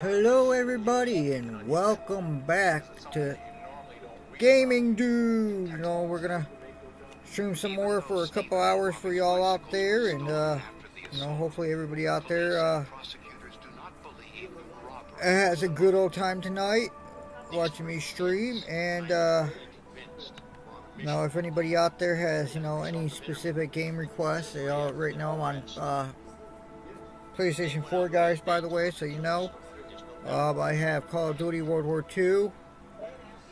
Hello everybody and welcome back to Gaming Dude. We're gonna stream some more for a couple hours for y'all out there, and hopefully everybody out there has a good old time tonight watching me stream. And if anybody out there has any specific game requests, right now I'm on PlayStation 4, guys, by the way, so I have Call of Duty World War II. You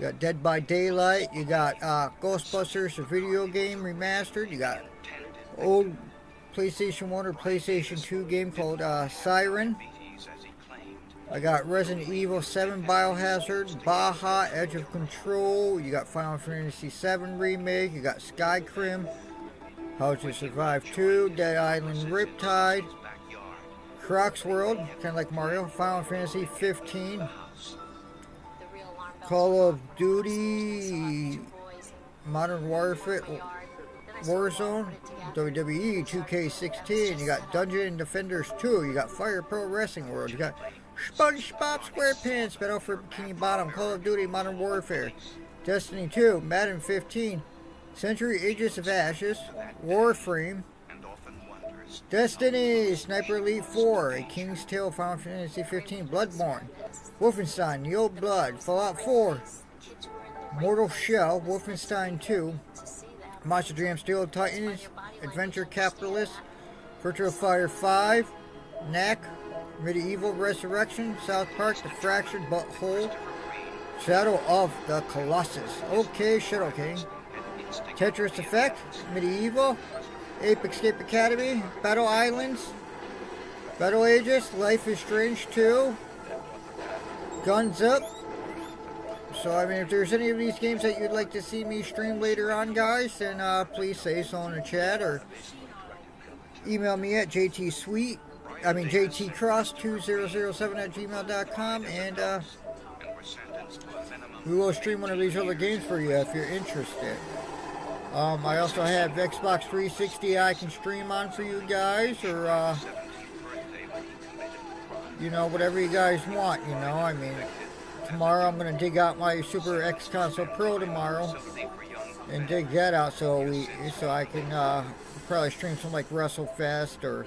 got Dead by Daylight. You got Ghostbusters, a video game remastered. You got old PlayStation 1 or PlayStation 2 game called Siren. I got Resident Evil 7 Biohazard, Baja, Edge of Control. You got Final Fantasy 7 Remake. You got Skyrim, How to Survive 2, Dead Island Riptide, Croc's World, kind of like Mario, Final Fantasy 15, Call of Duty, Modern Warfare, Warzone, WWE 2K16, you got Dungeon Defenders 2, you got Fire Pro Wrestling World, you got SpongeBob SquarePants, Battle for Bikini Bottom, Call of Duty Modern Warfare, Destiny 2, Madden 15, Century Aegis of Ashes, Warframe, Destiny, Sniper Elite 4, A King's Tale, Final Fantasy 15, Bloodborne, Wolfenstein, The Old Blood, Fallout 4, Mortal Shell, Wolfenstein 2, Monster Jam Steel Titans, Adventure Capitalist, Virtua Fighter 5, Knack, Medieval Resurrection, South Park, The Fractured But Whole, Shadow of the Colossus, OK Shadow King, Tetris Effect, Medieval, Ape Escape Academy, Battle Islands, Battle Aegis, Life is Strange 2, Guns Up. So, if there's any of these games that you'd like to see me stream later on, guys, then please say so in the chat or email me at jtcross2007@gmail.com, and we will stream one of these other games for you if you're interested. I also have Xbox 360 I can stream on for you guys, or, whatever you guys want, tomorrow I'm going to dig out my Super X Console Pro tomorrow, and dig that out so I can, probably stream something like WrestleFest, or,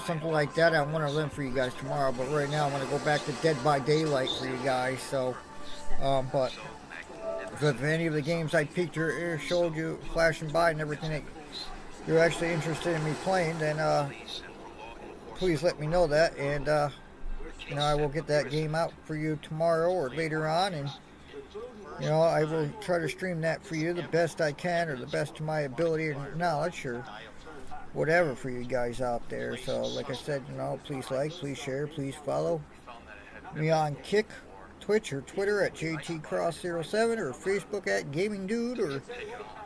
something like that on one of them for you guys tomorrow. But right now I'm going to go back to Dead by Daylight for you guys, so, but if any of the games I peeked or showed you flashing by and everything that you're actually interested in me playing, then please let me know that, and I will get that game out for you tomorrow or later on, and I will try to stream that for you the best I can, or the best to my ability and knowledge, or whatever for you guys out there. So like I said, please like, please share, please follow me on Kick, Twitch, or Twitter at JTCross07, or Facebook at Gaming Dude, or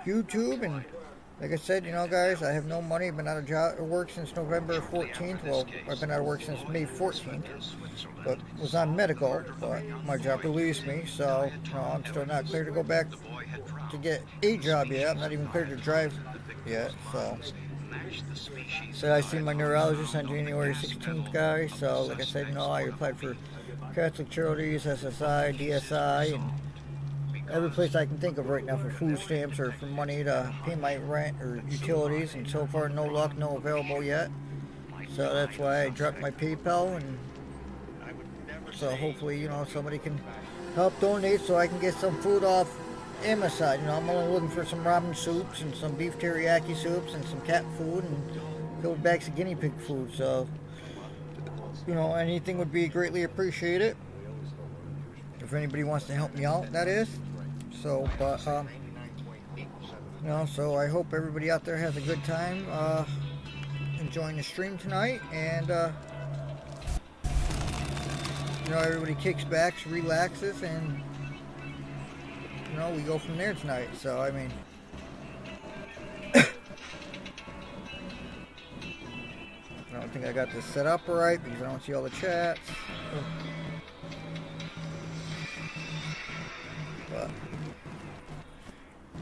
YouTube. And like I said, guys, I have no money. I've been out of work since November 14th. Well, I've been out of work since May 14th, but was on medical, but my job released me, so I'm still not clear to go back to get a job yet. I'm not even clear to drive yet, so I see my neurologist on January 16th, guys. So like I said, I applied for Catholic Charities, SSI, DSI, and every place I can think of right now for food stamps or for money to pay my rent or utilities, and so far no luck, no available yet. So that's why I dropped my PayPal, and so hopefully somebody can help donate so I can get some food off Amazon. I'm only looking for some ramen soups and some beef teriyaki soups and some cat food and a couple bags of guinea pig food. So anything would be greatly appreciated if anybody wants to help me out, that is. So, but so I hope everybody out there has a good time enjoying the stream tonight, and everybody kicks back, relaxes, and we go from there tonight. So I don't think I got this set up right because I don't see all the chats. But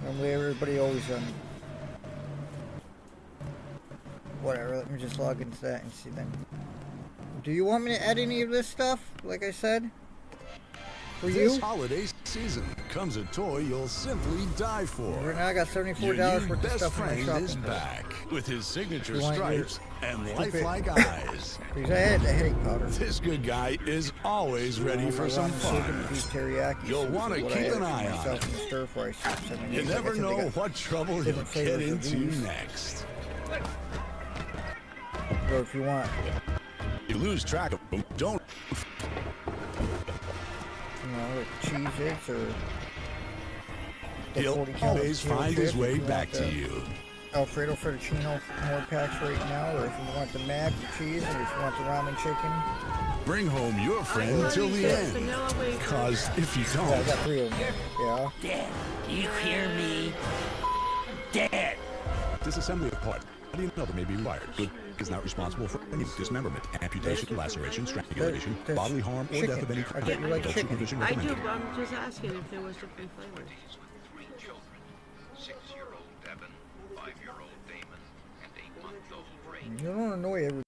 normally everybody always whatever. Let me just log into that and see then. Do you want me to add any of this stuff? Like I said, for This you? holiday season comes a toy you'll simply die for. Right now I got Your $74 new worth of best stuff in my friend shopping is cart. back with his signature You want your stripes and stupid- lifelike eyes. Because I had the headache powder. This good guy is always ready for some fun. Beef teriyaki. You'll soup wanna is what I keep added an for eye on myself it. in the stir fry soups. I mean, You like never I said, they know got what trouble you'll different get flavors of into these. next. Or if you want, You lose track of them, don't. you know, like Cheez-Its or the He'll 40 count always potato find his chips, way if you back want to the you. Alfredo fettuccine more packs right now, or if you want the mac and cheese, or if you want the ramen chicken. Bring home your friend till the end. Cause if you Yeah, I don't, got 3 of them. Yeah. Dad, do you hear me? Dad! disassembly of part. Body and other may be required. Good is not responsible for any dismemberment, amputation, laceration, strangulation, There's bodily harm, or chicken. death of any I kind. bet you like Adult chicken. supervision I do, recommended. but I'm just asking if there was different flavors. 3 children, 6-year-old Devin, 5-year-old Damon, and 8-month-old Ray. You don't annoy everybody.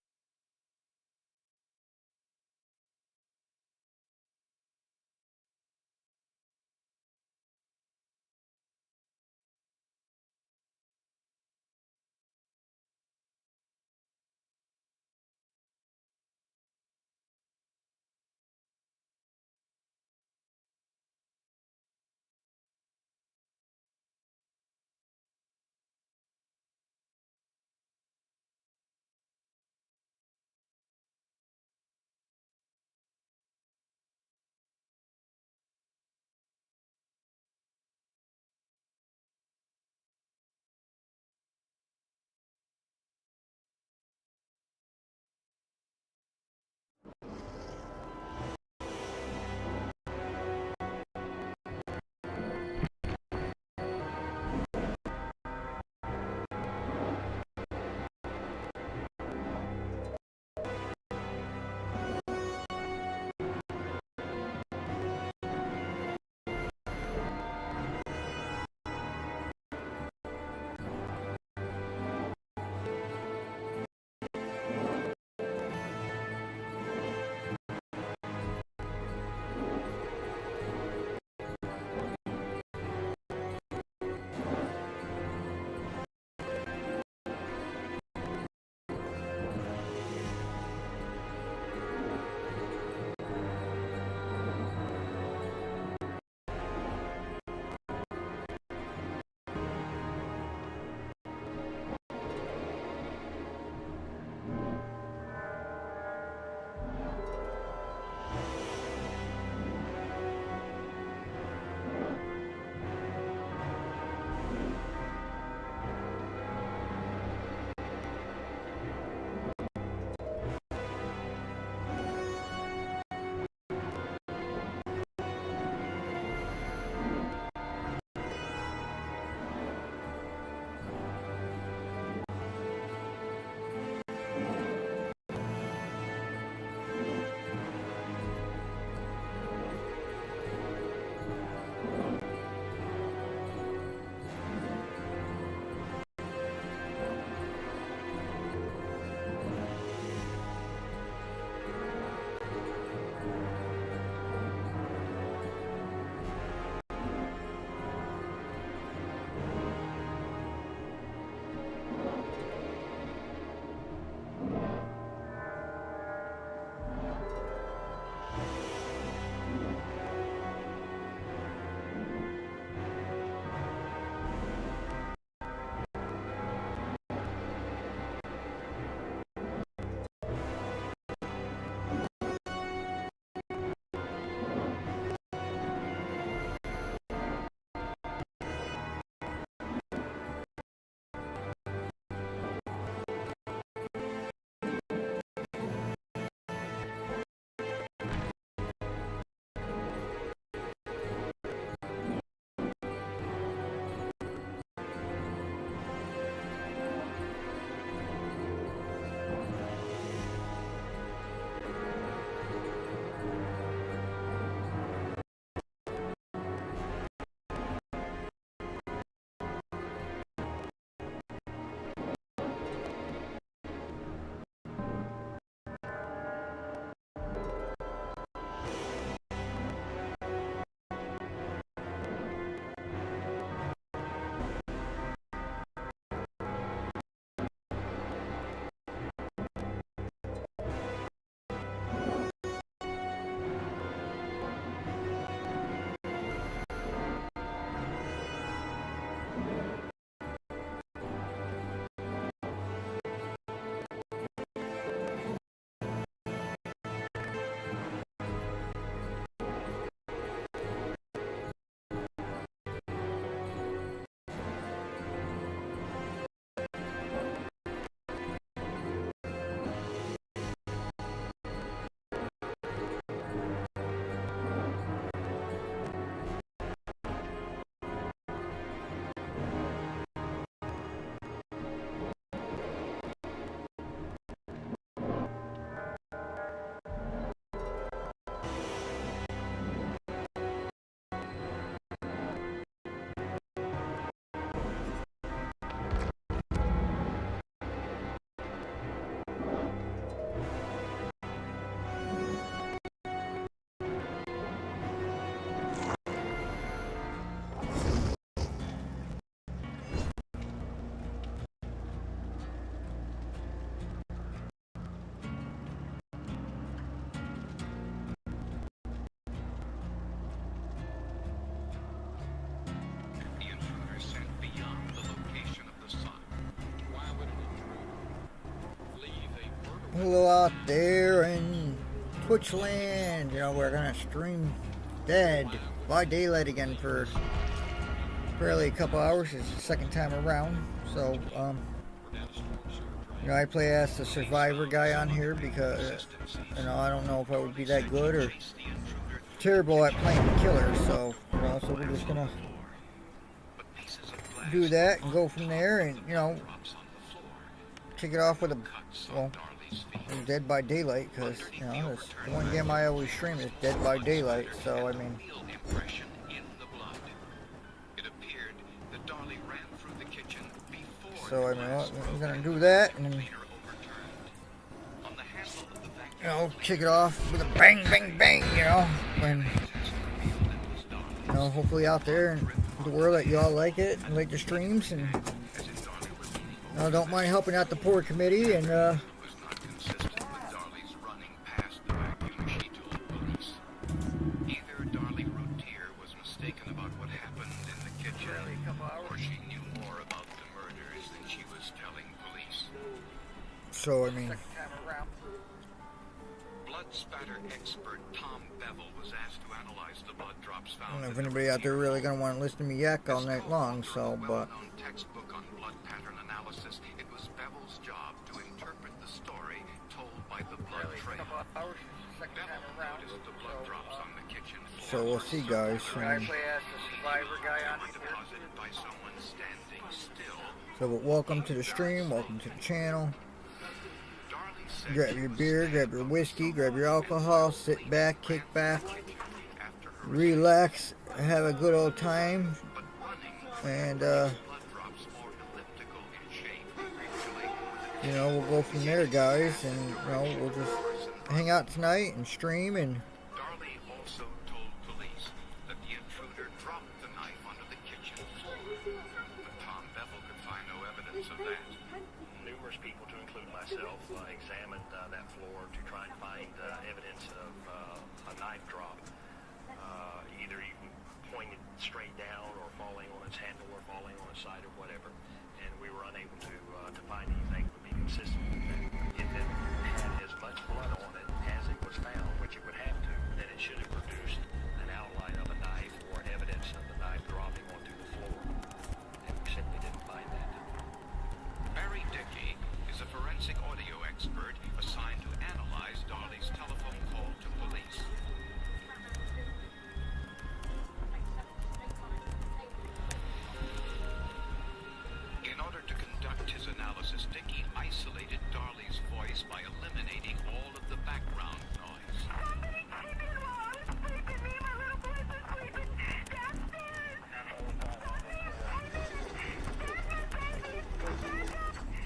hello out there in Twitch land. You know, we're gonna stream Dead by Daylight again for barely a couple hours. It's the second time around. So, you know, I play as the survivor guy on here because, you know, I don't know if I would be that good or terrible at playing the killer. So, you know, so we're just gonna do that and go from there, and, you know, kick it off with a, well, Dead by Daylight, because, you know, it's the one game I always stream is Dead by Daylight. So, I mean, we're gonna do that, and, you know, kick it off with a bang, bang, bang, you know, and, you know, hopefully out there in the world that y'all like it and like the streams, and, you know, don't mind helping out the poor committee, and, so, I mean, blood spatter expert Tom Bevel was asked to analyze the blood drops I found. don't know if anybody out there really gonna want to listen to me yak all night long, so, but, Well-known textbook on blood pattern analysis, it was Bevel's job to interpret the story told by the blood trail. Bevel noticed the blood drops on the kitchen floor. so we'll see, guys. Deposited by someone standing still. So, but welcome to the stream, welcome to the channel. Grab your beer, grab your whiskey, grab your alcohol, sit back, kick back, relax, have a good old time, and, you know, we'll go from there, guys, and, you know, we'll just hang out tonight and stream, and Darley also told police that the intruder dropped the knife onto the kitchen floor, but Tom Bevel could find no evidence of that. Numerous people, to include myself, examined that floor to try and find evidence of a knife drop, either even pointed straight down or falling on its handle or falling on its side or whatever, and we were unable to find anything that would be consistent with that. If it had as much blood on it as it was found, which it would have to, then it should have produced an outline of a knife or evidence of the knife dropping onto the floor, and we simply didn't find that. Barry Dickey is a forensic audio expert assigned to analyze Darley's telephone call to police. In order to conduct his analysis, Dickey isolated Darley's voice by eliminating all of the background noise.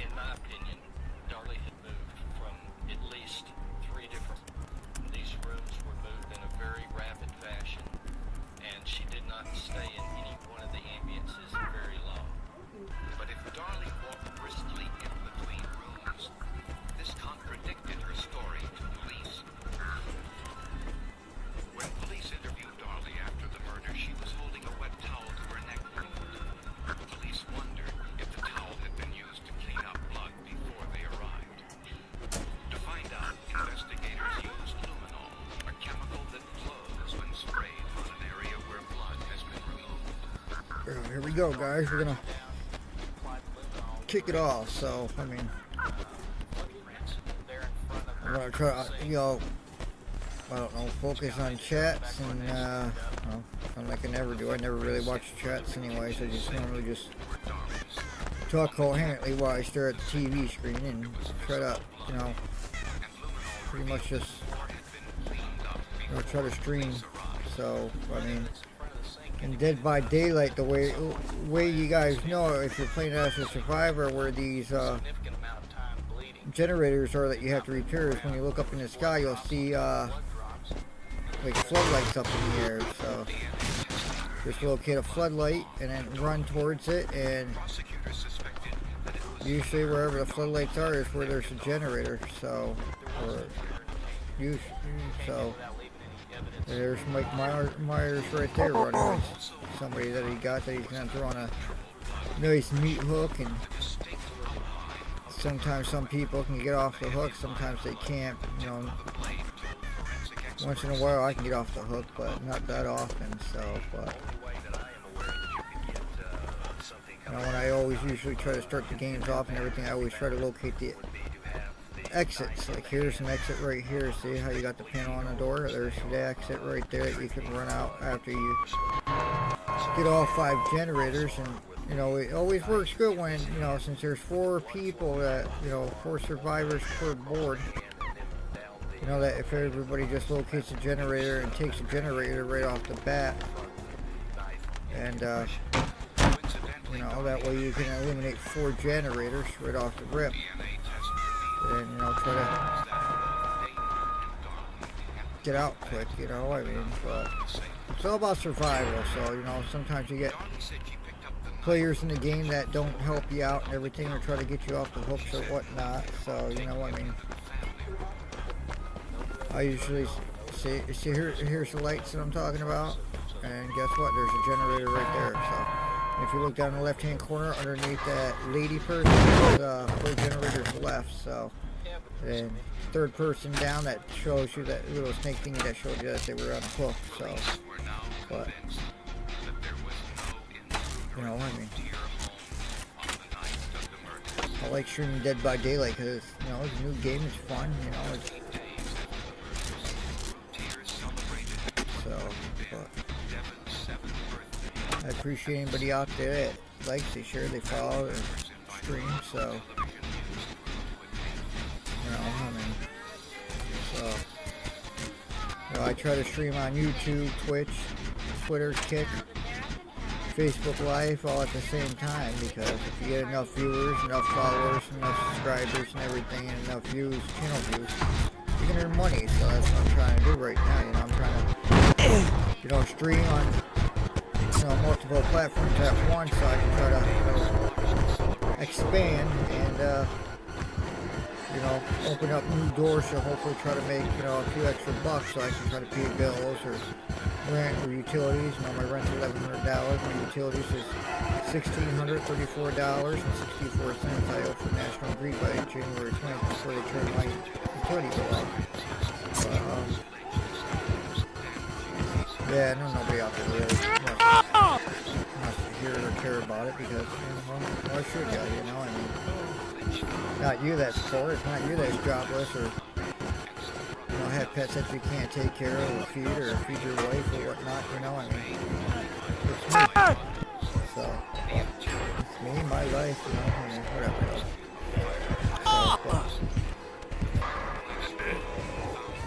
In my opinion, Darley had moved from at least 3 different. These rooms were moved in a very rapid fashion, and she did not stay in any one of the ambiances very long. But if Darley walked briskly in between rooms, this contradicted her story to police. When police interviewed Darley after the murder, she was holding a wet towel to her neck wound. Police wondered if the towel had been used to clean up blood before they arrived. To find out, investigators used luminol, a chemical that glows when sprayed on an area where blood has been removed. here we go, guys. We're gonna kick it off. So, I mean, I'm gonna try, you know, I don't know, focus on chats, and, well, like I never do. I never really watch chats anyways. I just normally just talk coherently while I stare at the TV screen and try to, you know, pretty much just, you know, try to stream. So, I mean, in Dead by Daylight, the way you guys know, if you're playing as a survivor, where these generators are that you have to repair, is when you look up in the sky, you'll see like floodlights up in the air. So just locate a floodlight and then run towards it, and usually wherever the floodlights are is where there's a generator. So, so there's Mike Myers right there running with somebody that he got that he's gonna throw on a nice meat hook and sometimes some people can get off the hook, sometimes they can't. You know, once in a while I can get off the hook, but not that often. So, but you know, when I always usually try to start the games off and everything, I always try to locate the exits. Like here's an exit right here. See how you got the panel on the door? There's the exit right there that you can run out after you get all 5 generators. And you know, it always works good when, you know, since there's 4 people that, you know, 4 survivors per board, you know, that if everybody just locates a generator and takes a generator right off the bat, and you know, that way you can eliminate 4 generators right off the rip, and, you know, try to get out quick, you know, I mean, but it's all about survival. So, you know, sometimes you get players in the game that don't help you out and everything, or try to get you off the hooks or whatnot. So, you know, I mean, I usually see here's the lights that I'm talking about, and guess what? There's a generator right there. So, if you look down in the left-hand corner underneath that lady person, there's 4 generators left. So, and third person down, that shows you that little snake thing that showed you that they were on the hook. So, but you know, I mean, I like streaming Dead by Daylight because, you know, it's a new game, it's fun, you know, it's, so, but I appreciate anybody out there that likes, they share, they follow, and stream. So, you know, I mean, so, you know, I try to stream on YouTube, Twitch, Twitter, Kick, Facebook Live all at the same time, because if you get enough viewers, enough followers, enough subscribers and everything, and enough views, channel views, you can earn money. So that's what I'm trying to do right now. You know, I'm trying to, you know, stream on, you know, multiple platforms at once, so I can try to, you know, expand and, you know, open up new doors to hopefully try to make, you know, a few extra bucks so I can try to pay bills or rent or utilities. You know, my rent's $1,100, my utilities is $1,634.64. I owe for National Grid by January 20th before they turn my utility bill off. Yeah, no, nobody out there really wants to hear or care about it, because, you know, why should you know, I mean, not you that's poor, it's not you that's jobless, or, you know, have pets that you can't take care of or feed your wife or whatnot, you know, I mean, it's me. So, it's me, my life, you know, I mean, whatever. So, but,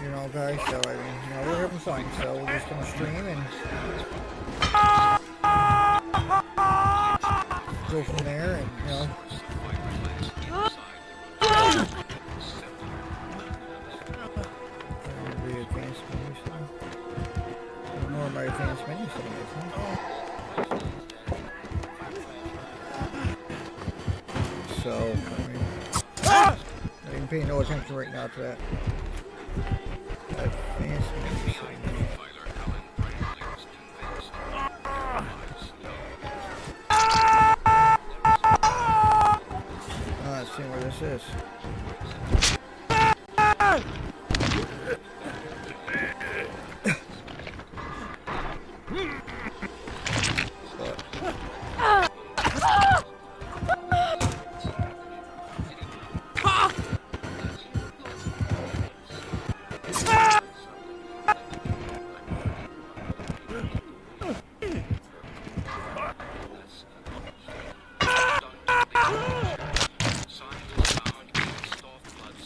you know, guys, so, I mean, you know, we're having fun, so we're just gonna stream and go from there, and, you know, ignore my advanced menu settings, huh? So, I mean, I didn't pay no attention right now to that. Advanced menu settings. Let's see where this is.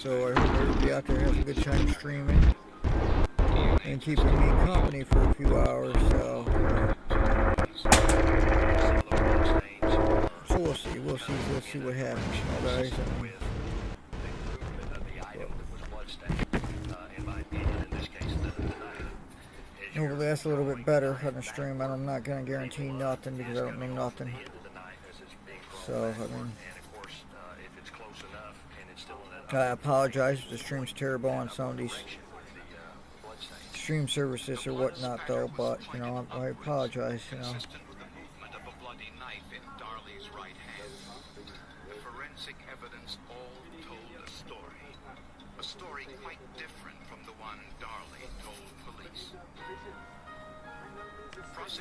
So I hope everybody out there has a good time streaming and keeping me company for a few hours. So we'll see what happens, you know, guys. Hopefully that's a little bit better on the stream. I'm not gonna guarantee nothing because I don't know nothing. So I mean, I apologize if the stream's terrible on some of these stream services or whatnot, though, but, you know, I apologize, you know. Forensic evidence all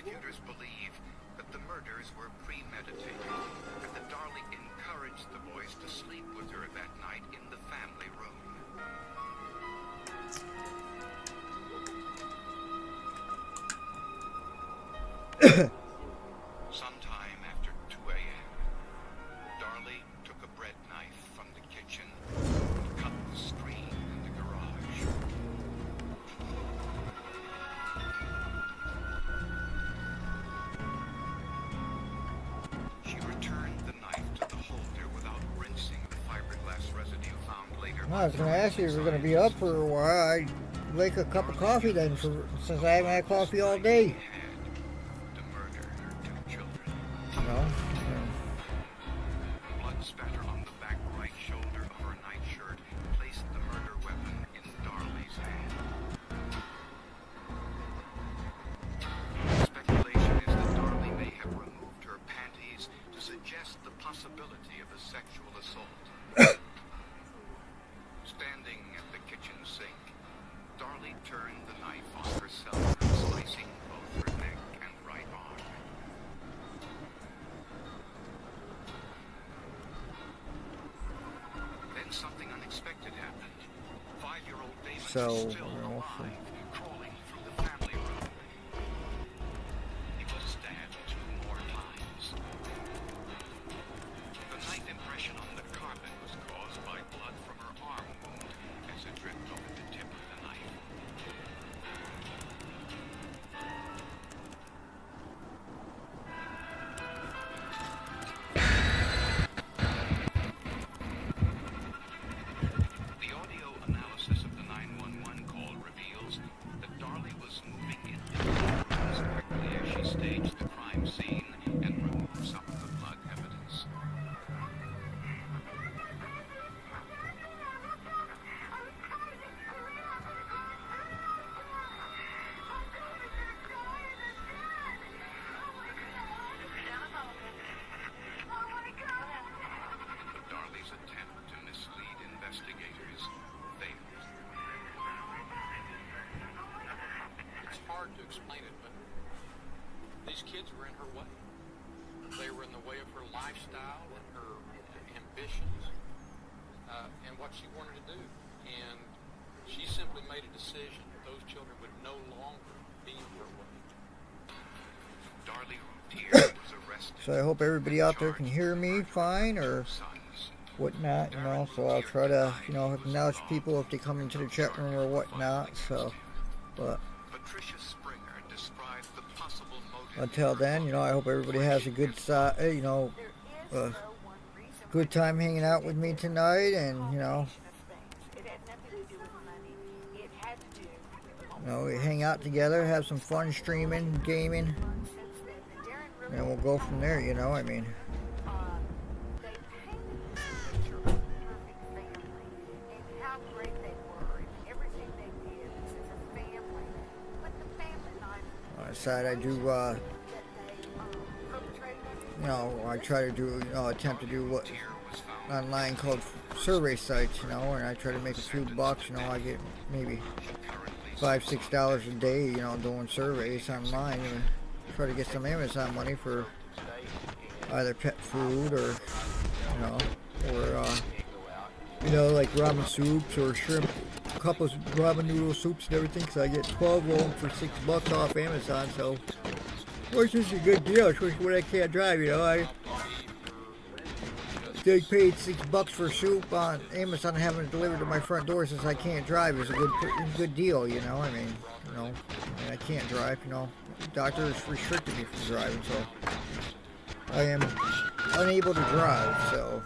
Prosecutors believe that the murders were premeditated and that Darley encouraged the boys to sleep with her that night in the family room. Sometime after 2 a.m., Darley took a bread knife from the kitchen and cut the screen in the garage. She returned the knife to the holder without rinsing the fiberglass residue found later. I was going to ask you if you're going to be up for a while. I'd like a cup of coffee then, since I haven't had coffee all day. To murder her 2 children. You know? Blood spatter on the back right shoulder of her nightshirt placed the murder weapon in Darley's hand. Speculation is that Darley may have removed her panties to suggest the possibility of a sexual assault. Standing at the kitchen sink, Darley turned the knife on herself, slicing both her neck and right arm. Then something unexpected happened. 5-year-old Damon So, was still you know, alive, crawling through the family room. He was stabbed 2 more times. The knife impression on the carpet was caused by blood from her arm wound as it dripped over the tip of the knife. The audio analysis of the 911 call reveals that Darley was moving into the room as quickly as she staged the crime scene and removed some of the blood evidence. But Darley's attempt to mislead investigators failed. It's hard to explain it, but these kids were in her way. They were in the way of her lifestyle and her ambitions and what she wanted to do. And she simply made a decision that those children would no longer be in her way. Darley Routier was arrested. So I hope everybody out there can hear me fine or Sons. whatnot, you know. So I'll try to, you know, acknowledge people if they come into the chat room or whatnot. So, but Patricia Springer described the possible motive. until then, you know, I hope everybody has a good, you know, good time hanging out with me tonight, and you know, we hang out together, have some fun streaming, gaming, and we'll go from there. You know, I mean. On the side, I do, you know, I try to do, you know, attempt to do what online called survey sites, you know, and I try to make a few bucks. You know, I get maybe $5-6 a day, you know, doing surveys online, and try to get some Amazon money for either pet food or, you know, or you know, like ramen soups or shrimp, a couple of ramen noodle soups and everything, because I get 12 of them for $6 off Amazon, so which is a good deal, especially when I can't drive, you know. They paid $6 for soup on Amazon and having it delivered to my front door since I can't drive is a good deal, you know. I mean, you know, I can't drive, you know. The doctors restricted me from driving, so I am unable to drive, so,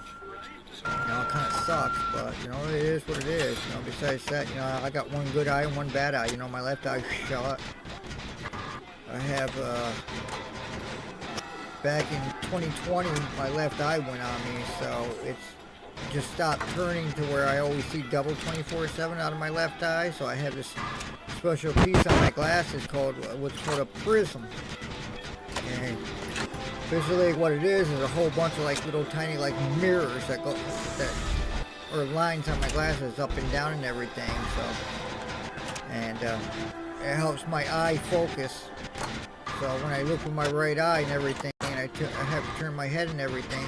you know, it kind of sucks, but, you know, it is what it is, you know. Besides that, you know, I got one good eye and one bad eye, you know. My left eye's shot. I have, back in 2020, my left eye went on me, so it's just stopped turning to where I always see double 24/7 out of my left eye, so I have this special piece on my glasses called, what's called a prism. And basically what it is a whole bunch of like little tiny like mirrors that go, or lines on my glasses up and down and everything, so, and it helps my eye focus So when I look with my right eye and everything, and I have to turn my head and everything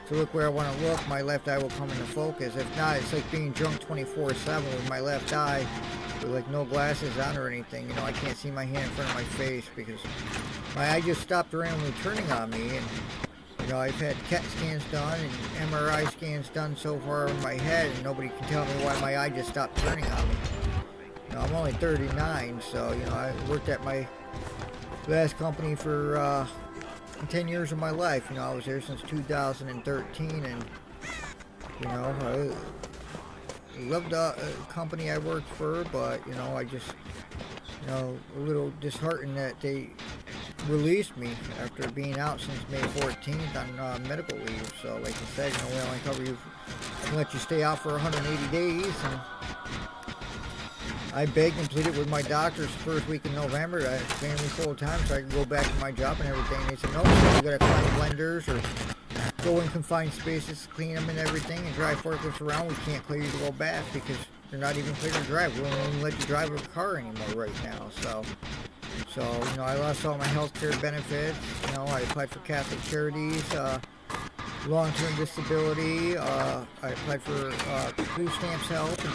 to look where I want to look, my left eye will come into focus. If not, it's like being drunk 24/7 with my left eye, with like no glasses on or anything. You know, I can't see my hand in front of my face because my eye just stopped randomly turning on me. And you know, I've had CAT scans done and MRI scans done so far in my head, and nobody can tell me why my eye just stopped turning on me. You know, I'm only 39, so you know, I worked at my last company for 10 years of my life. You know, I was there since 2013, and you know, I loved the company I worked for, but you know, I just, you know, a little disheartened that they released me after being out since May 14th on medical leave. So like I said, you know, we only cover you, let you stay out for 180 days, and I begged and pleaded with my doctors the first week in November to pay me full time so I could go back to my job and everything. They said, no, you gotta climb blenders or go in confined spaces, clean them and everything, and drive forklifts around. We can't clear you to go back because you're not even clear to drive. We won't even let you drive a car anymore right now. So you know, I lost all my health care benefits. You know, I applied for Catholic Charities, long-term disability. I applied for food stamps help and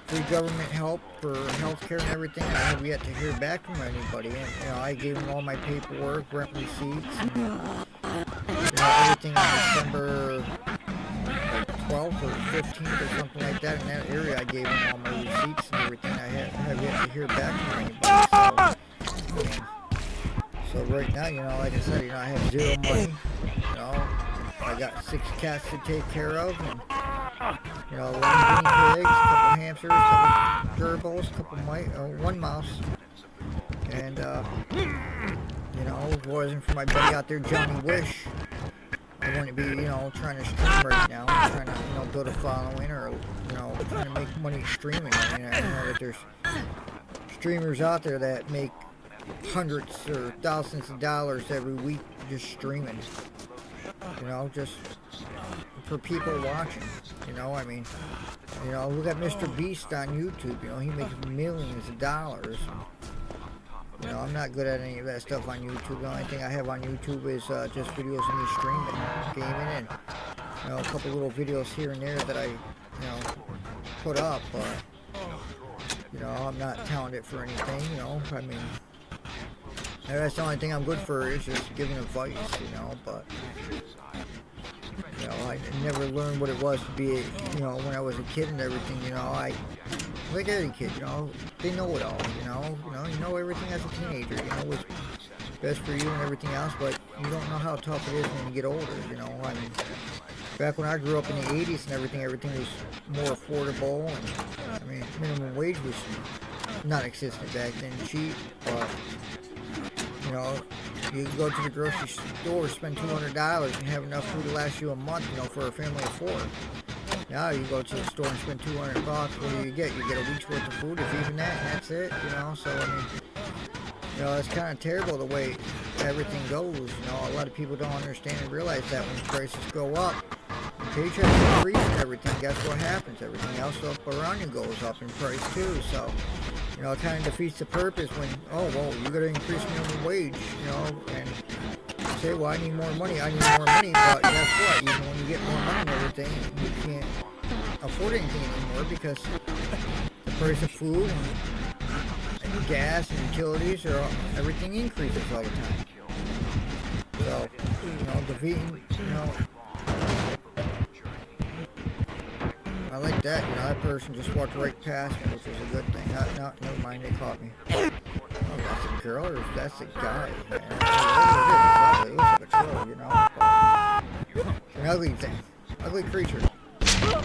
free government help for health care and everything. I have yet to hear back from anybody. And, you know, I gave them all my paperwork, rent receipts, and, you know, everything on December 12th or 15th or something like that. In that area, I gave them all my receipts and everything. I have yet to hear back from anybody. So right now, you know, like I said, you know, I have zero money. You know, I got 6 cats to take care of, and you know, 1 guinea pigs, a couple hamsters, couple gerbils, couple one mouse, and you know, if it wasn't for my buddy out there, Johnny Wish, I wouldn't be, you know, trying to stream right now. I'm trying to, you know, build a following, or you know, trying to make money streaming. I mean, I know that there's streamers out there that make hundreds or thousands of dollars every week just streaming. You know, just for people watching. You know, I mean, you know, look at Mr. Beast on YouTube. You know, he makes millions of dollars. You know, I'm not good at any of that stuff on YouTube. The only thing I have on YouTube is just videos of me streaming, gaming, and you know, a couple little videos here and there that I, you know, put up. But you know, I'm not talented for anything. You know, I mean, that's the only thing I'm good for is just giving advice. You know, but. You know, I never learned what it was to be, you know, when I was a kid and everything. You know, like every kid, you know, they know it all. You know everything as a teenager. You know what's best for you and everything else, but you don't know how tough it is when you get older. You know, I mean, back when I grew up in the 80s and everything was more affordable, and I mean, minimum wage was not existent back then, cheap, but you know. You can go to the grocery store, spend $200, and have enough food to last you a month, you know, for a family of 4. Now you go to the store and spend $200. What do you get? You get a week's worth of food, if even that, and that's it, you know. So, I mean, you know, it's kind of terrible the way everything goes. You know, a lot of people don't understand and realize that when prices go up, paychecks increase and everything, guess what happens? Everything else up around you goes up in price too. So, you know, it kind of defeats the purpose when, oh, well, you got to increase minimum wage, you know, and say, well, I need more money, but guess what? Even when you get more money and everything, you can't afford anything anymore because the price of food and gas and utilities, everything increases all the time. So, you know, defeating, you know, I like that, you know, that person just walked right past me, which was a good thing. No, never mind, they caught me. Oh, that's a girl, or that's a guy, man. It looks like a troll, you know. But an ugly thing. Ugly creature. So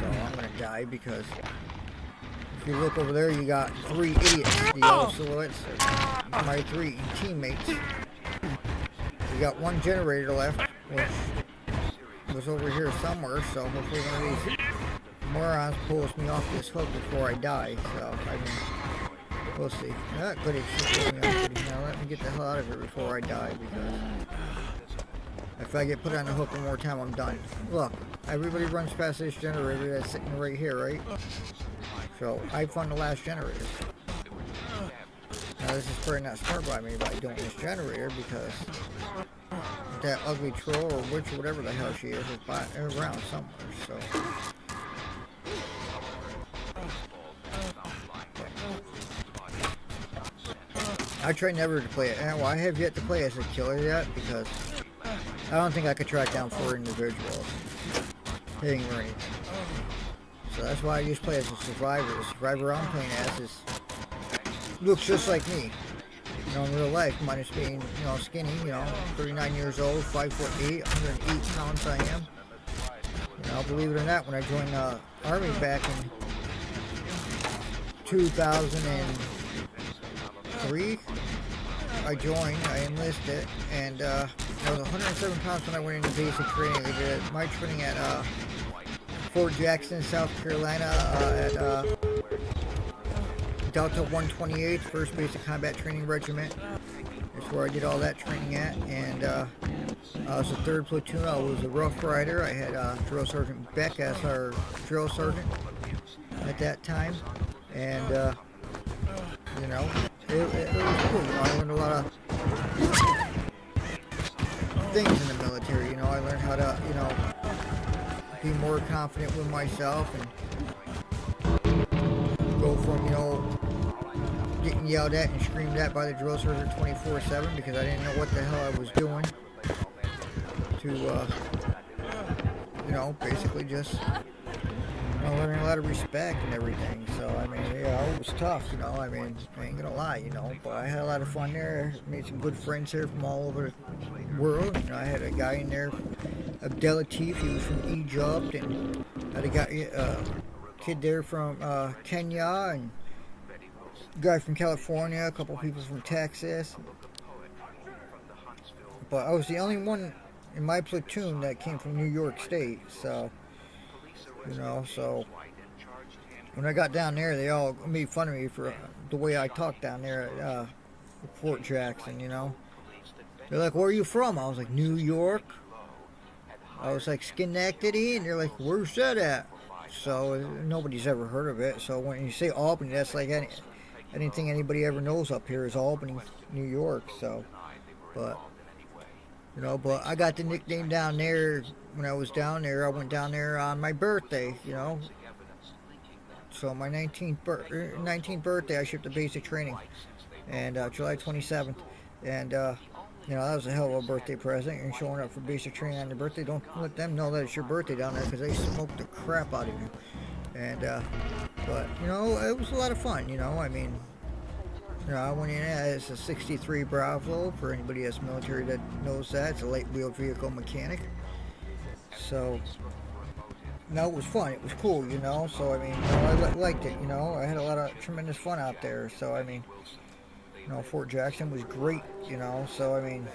I'm gonna die because if you look over there, you got 3 idiots, the yellow silhouettes, my 3 teammates. You got 1 generator left, which was over here somewhere, so hopefully one of these morons pulls me off this hook before I die. So I mean, we'll see. Not good, it's just me off. Now let me get the hell out of here before I die, because if I get put on the hook one more time, I'm done. Look, everybody runs past this generator that's sitting right here, right? So I found the last generator. this is probably not smart by me by doing this generator, because that ugly troll or witch or whatever the hell she is around somewhere. So I try never to play it. Well, I have yet to play as a killer yet, because I don't think I could track down 4 individuals hitting or anything. So that's why I just play as a survivor. The survivor I'm playing as looks just like me, you know, in real life, minus being, you know, skinny, you know, 39 years old, 5'8", 108 pounds I am. You know, believe it or not, when I joined the Army back in 2003, I enlisted, and I was 107 pounds when I went into basic training. I did my training at Fort Jackson, South Carolina, at Delta 128, 1st Basic Combat Training Regiment. That's where I did all that training at, and I was the 3rd platoon. I was a Rough Rider. I had Drill Sergeant Beck as our drill sergeant at that time, and you know, it was cool. You know, I learned a lot of things in the military. You know, I learned how to, you know, be more confident with myself, and go from, you know, getting yelled at and screamed at by the drill sergeant 24/7 because I didn't know what the hell I was doing, to you know, basically just, you know, learning a lot of respect and everything. So I mean, yeah, it was tough, you know. I mean, I ain't gonna lie, you know, but I had a lot of fun there. Made some good friends here from all over the world. You know, I had a guy in there, Abdelatif, he was from Egypt, and I had a guy, kid there from Kenya, and a guy from California, a couple people from Texas. But I was the only one in my platoon that came from New York State, so, you know, so when I got down there, they all made fun of me for the way I talked down there at Fort Jackson, you know. They're like, where are you from? I was like, New York. I was like, Schenectady, and they're like, where's that at? So nobody's ever heard of it. So when you say Albany, that's like anything anybody ever knows up here is Albany, New York. So, but, you know, but I got the nickname down there when I was down there. I went down there on my birthday, you know. So my 19th birthday, I shipped to basic training, and July 27th, and you know, that was a hell of a birthday present. And showing up for basic training on your birthday, don't let them know that it's your birthday down there, because they smoke the crap out of you. And but you know, it was a lot of fun. You know, I mean, you know, I went in as a 63 Bravo. For anybody that's military that knows that, it's a light wheeled vehicle mechanic. So, no, it was fun. It was cool, you know. So I mean, you know, I liked it. You know, I had a lot of tremendous fun out there. So I mean, you know, Fort Jackson was great, you know, so I mean,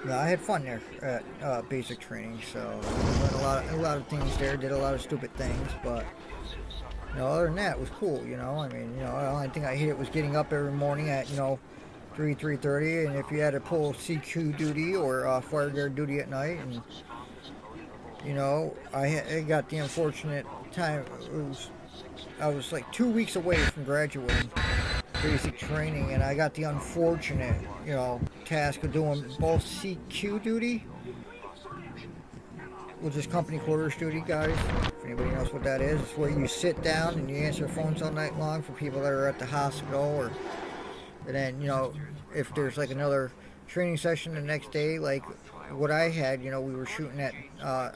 yeah, I had fun there at basic training. So I learned a lot of things there, did a lot of stupid things, but, you know, other than that, it was cool, you know. I mean, you know, the only thing I hated was getting up every morning at, you know, 3:30, and if you had to pull CQ duty or fire guard duty at night, and, you know, I got the unfortunate time, I was like 2 weeks away from graduating basic training, and I got the unfortunate, you know, task of doing both CQ duty, which is company quarters duty, guys. If anybody knows what that is, it's where you sit down and you answer phones all night long for people that are at the hospital, or, and then, you know, if there's like another training session the next day, like what I had, you know, we were shooting at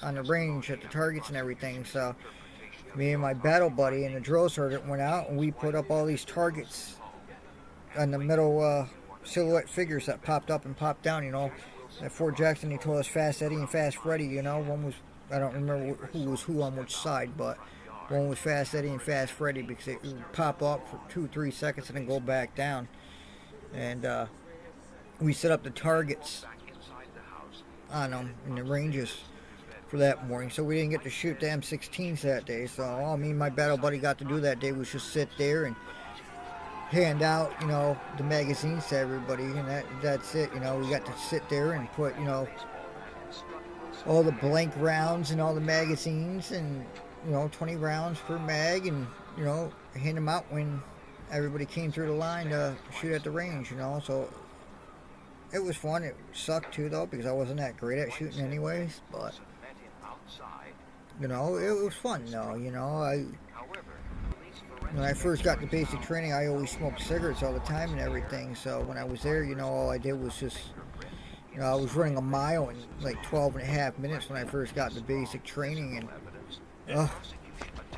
on the range at the targets and everything, so me and my battle buddy and the drill sergeant went out, and we put up all these targets on the middle silhouette figures that popped up and popped down, you know. At Fort Jackson, he told us Fast Eddie and Fast Freddy, you know. One was, I don't remember who was who on which side, but one was Fast Eddie and Fast Freddy, because it would pop up for 2-3 seconds and then go back down. And we set up the targets on them in the ranges for that morning, so we didn't get to shoot the M16s that day. So all me and my battle buddy got to do that day was just sit there and hand out, you know, the magazines to everybody, and that's it. You know, we got to sit there and put, you know, all the blank rounds and all the magazines, and, you know, 20 rounds per mag, and, you know, hand them out when everybody came through the line to shoot at the range, you know. So it was fun. It sucked too, though, because I wasn't that great at shooting anyways. But you know, it was fun, though. You know, when I first got to basic training, I always smoked cigarettes all the time and everything. So when I was there, you know, all I did was just, you know, I was running a mile in like 12 and a half minutes when I first got to basic training, and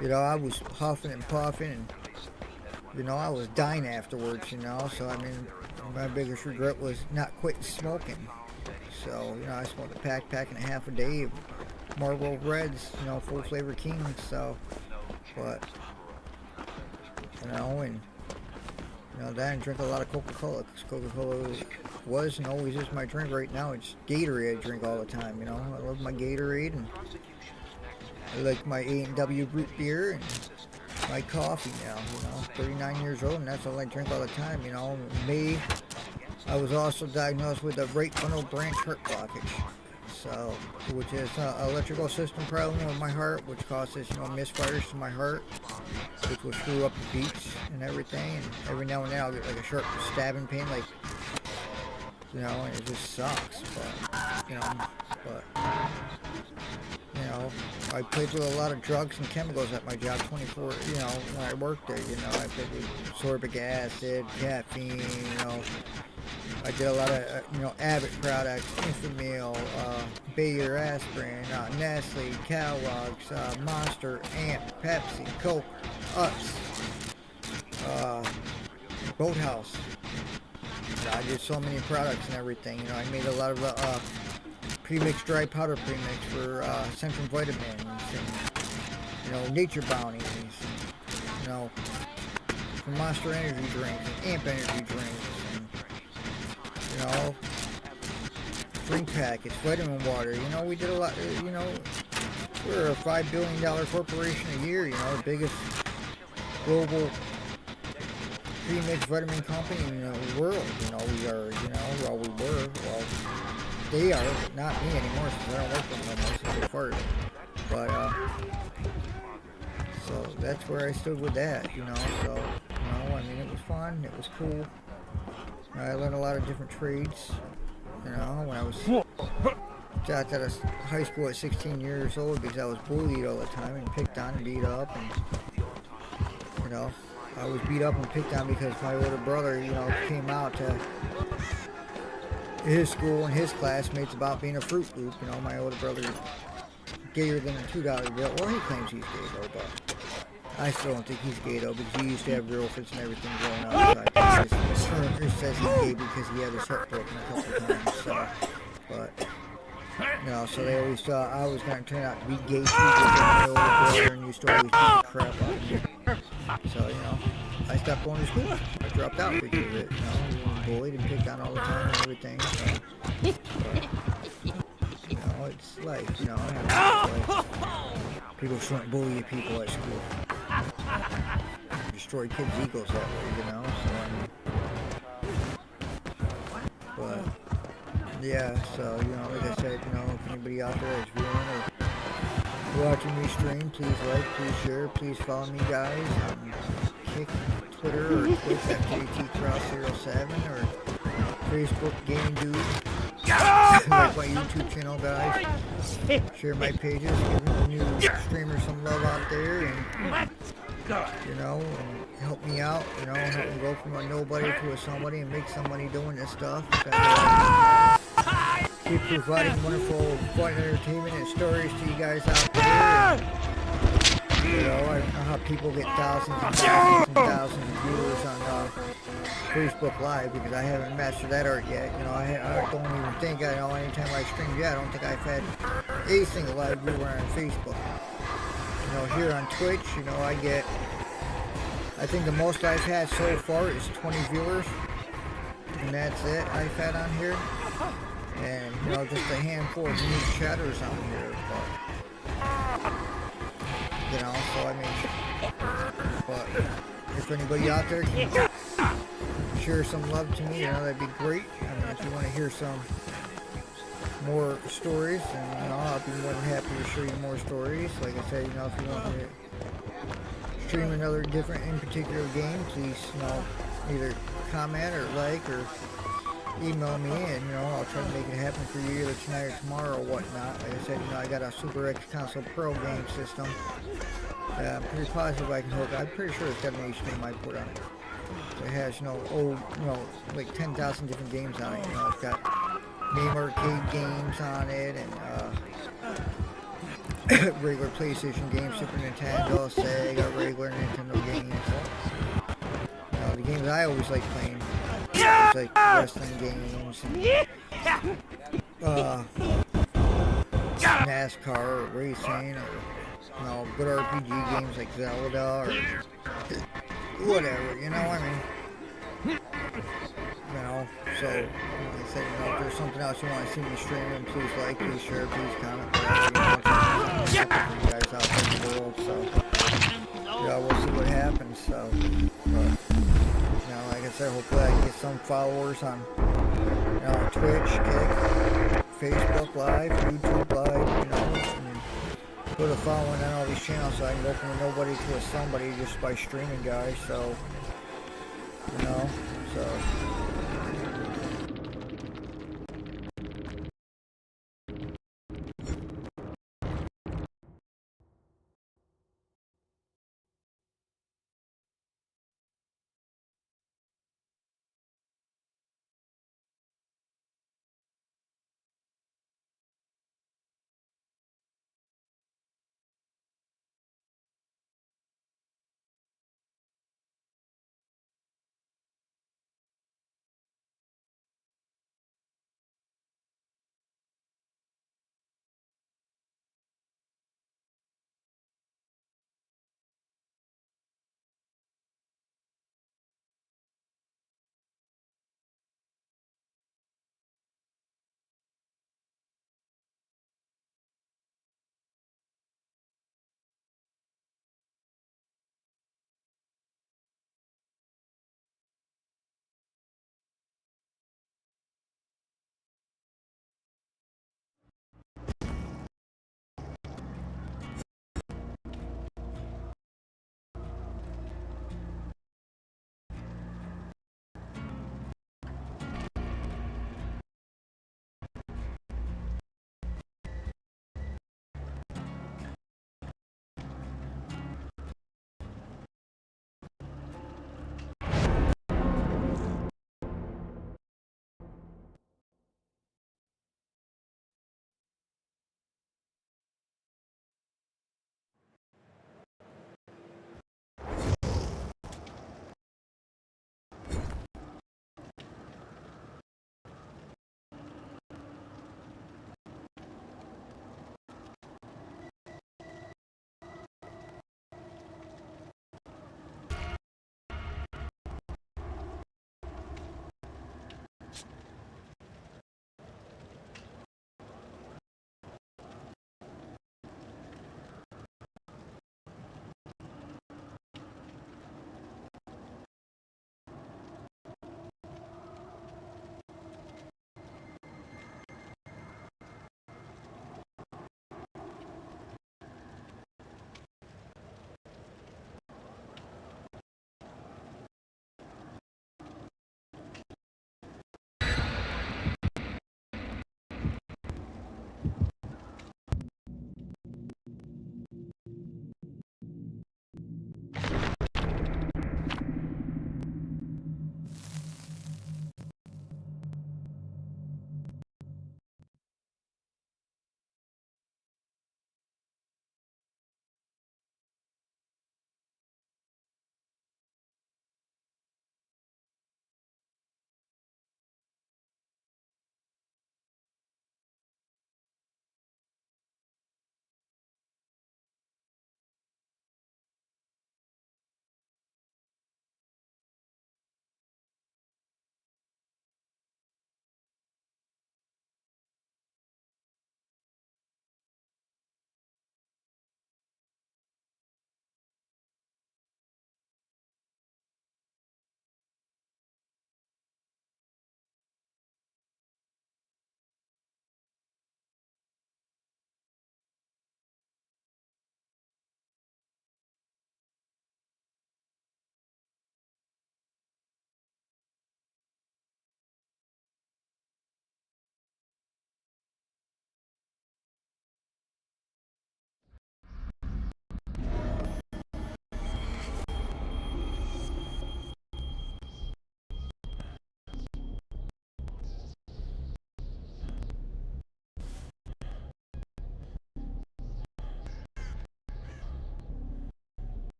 you know, I was huffing and puffing, and you know, I was dying afterwards, you know. So I mean, my biggest regret was not quitting smoking. So, you know, I smoked a pack and a half a day of Marlboro Reds, you know, full flavor Kings. So, but you know, and you know, that, and drink a lot of Coca-Cola, because Coca-Cola was and always is my drink. Right now it's Gatorade I drink all the time, you know. I love my Gatorade, and I like my A&W root beer and my coffee now, you know. 39 years old, and that's all I drink all the time, you know. Me, I was also diagnosed with a right bundle branch heart blockage, so, which is an electrical system problem with my heart, which causes, you know, misfires to my heart, which will screw up the beats and everything, and every now and then I'll get like a sharp stabbing pain, like, you know, and it just sucks, but, you know, you know, I played with a lot of drugs and chemicals at my job 24, you know, when I worked there, you know. I played with sorbic acid, caffeine, you know. I did a lot of, you know, Abbott products, Infamil, Bayer aspirin, Nestle, Kellogg's, Monster, Amp, Pepsi, Coke, Ups, Boathouse. I did so many products and everything, you know. I made a lot of, premixed dry powder premix for Centrum Vitamins, and, you know, Nature Bounties, and, you know, for Monster Energy drinks and Amp Energy drinks, and, you know, drink packets, vitamin water. You know, we did a lot. You know, we're a $5 billion corporation a year. You know, the biggest global premixed vitamin company in the world. You know, we are. You know, well, we were. Well, they are, but not me anymore, since I don't work with them anymore since they farted. But, so that's where I stood with that, you know. So, you know, I mean, it was fun, it was cool. I learned a lot of different trades, you know, when I was got out of high school at 16 years old, because I was bullied all the time and picked on and beat up, and, you know, I was beat up and picked on because my older brother, you know, came out to his school and his classmates about being a Fruit Loop. You know, my older brother is gayer than a $2 bill. Well, he claims he's gay though, but I still don't think he's gay though, because he used to have girlfriends and everything going on. So I think his insurance says he's gay because he had his heart broken a couple times. So, but you know, so they always thought I was going to turn out to be gay too, because my older brother and used to always beat the crap out of me. So, you know, I stopped going to school. I dropped out because of it, you know, bullied and picked on all the time and everything. So, but, you know, it's life, you know. It's life. People shouldn't bully people at school. Destroy kids' egos that way, you know. So, but yeah, so, you know, like I said, you know, if anybody out there is viewing or watching me stream, please like, please share, please follow me, guys. Kick, Twitter, or Twitch at JTCross07, or Facebook Game Dude. Like my YouTube channel, guys. Share my pages, give the new streamers some love out there, and, you know, and help me out, you know, help me go from a nobody to a somebody and make somebody doing this stuff. Keep providing wonderful fun entertainment and stories to you guys out there. And, you know, I know how people get thousands and thousands and thousands of viewers on Facebook Live, because I haven't mastered that art yet. You know, I don't even think, I know, anytime I stream yet, I don't think I've had a single live viewer on Facebook. You know, here on Twitch, you know, I think the most I've had so far is 20 viewers, and that's it I've had on here. And, you know, just a handful of news chatters on here, but, you know, so I mean, but if anybody out there can share some love to me, you know, that'd be great. I mean, if you want to hear some more stories, then, you know, I'll be more than happy to show you more stories. Like I said, you know, if you want me to stream another different in particular game, please, either comment or like or email me, and I'll try to make it happen for you either tonight or tomorrow or whatnot. Like I said, I got a Super X Console Pro game system. I'm pretty positive I can hook. I'm pretty sure it's got an HDMI port on it. It has like 10,000 different games on it. It's got name arcade games on it and regular PlayStation games, Super Nintendo, Sega, regular Nintendo games. The games I always like playing, it's like wrestling games, NASCAR or racing, or good RPG games like Zelda or whatever. So like I said, if there's something else you want to see me streaming, please like, please share, please comment, whatever. For you guys out there in the world. So we'll see what happens. So, but like I said, hopefully I can get some followers on Twitch, Kick, Facebook Live, YouTube Live, and put a following on all these channels so I can go from a nobody to a somebody just by streaming, guys. So,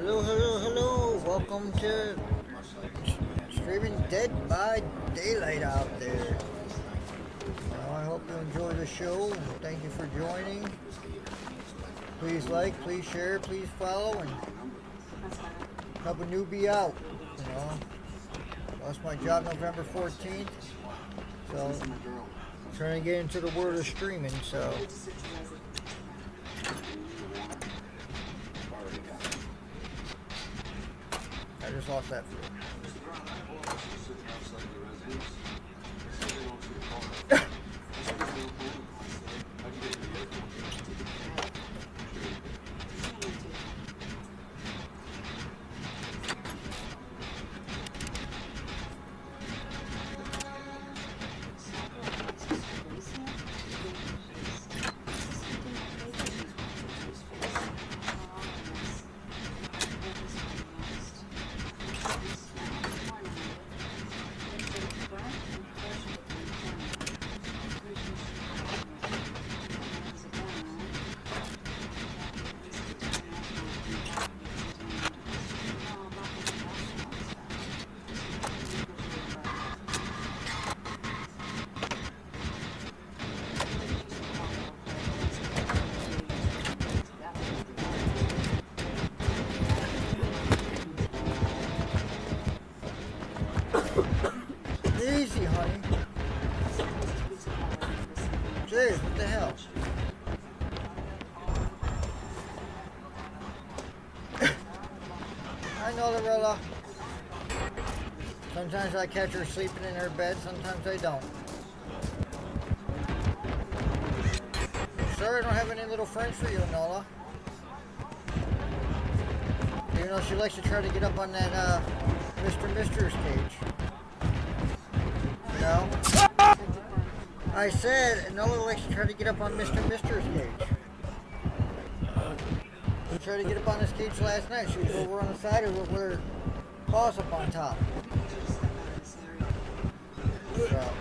Hello, hello, hello. Welcome to streaming Dead by Daylight out there. I hope you enjoy the show. Thank you for joining. Please like, please share, please follow, and help a newbie out. You know, lost my job November 14th, so I'm trying to get into the world of streaming. So. I just lost that food. Easy, honey. Jeez, what the hell? I know, Lorella. Sometimes I catch her sleeping in her bed, sometimes I don't. Sorry, I don't have any little friends for you, Nola. Even though she likes to try to get up on that, Mr. Mister's cage. You know? I said, Nola likes to try to get up on Mr. Mister's cage. She tried to get up on this cage last night. She was over on the side of it with her paws up on top. So.